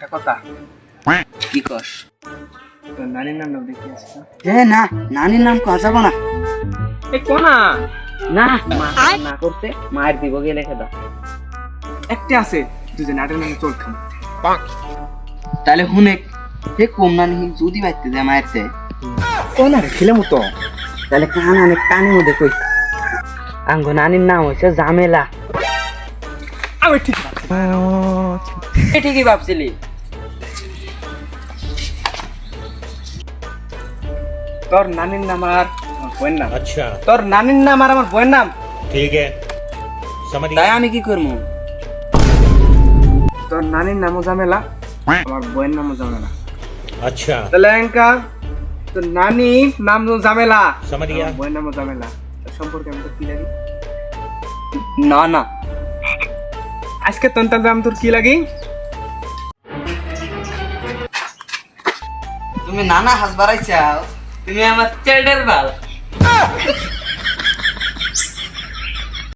একটা কথা কি কস? তোর নানির নাম দেখি আসছে না, নানির নাম কওয়া যাবো না। এই কোনা না, মা না করতে মায়ের দিব গিয়ে লিখে দাও। একটা আছে দুজন আটের নামে চোর খাম তাহলে হুনে হে কম নানি যদি বাইতে যায় মায়ের চেয়ে, কোনা রে খিলাম তো তাহলে কান অনেক কানের মধ্যে কই আঙ্গো নানির নাম হয়েছে ঝামেলা। আমি ঠিক আছে ঠিকই ভাবছিলি। তোর নানির নাম আর আমার বইয়ের নাম अच्छा তোর নানির নাম আর আমার বইয়ের নাম ठीक है समझ তাই गया আমি কি করবো? তোর নানির নামও ঝামেলা আমার বইয়ের নামও ঝামেলা अच्छा তাহলে অ্যাঙ্কা তোর নানি নাম ঝামেলা समझ गया আমার বইয়ের নামও ঝামেলা তোর সম্পর্কে আমি তোর কি লাগি না না, আজকে তোর তাহলে আমি তোর কি লাগি তুমি নানা হাস বাড়াইছাও, তুমি আমার চেডের বাল।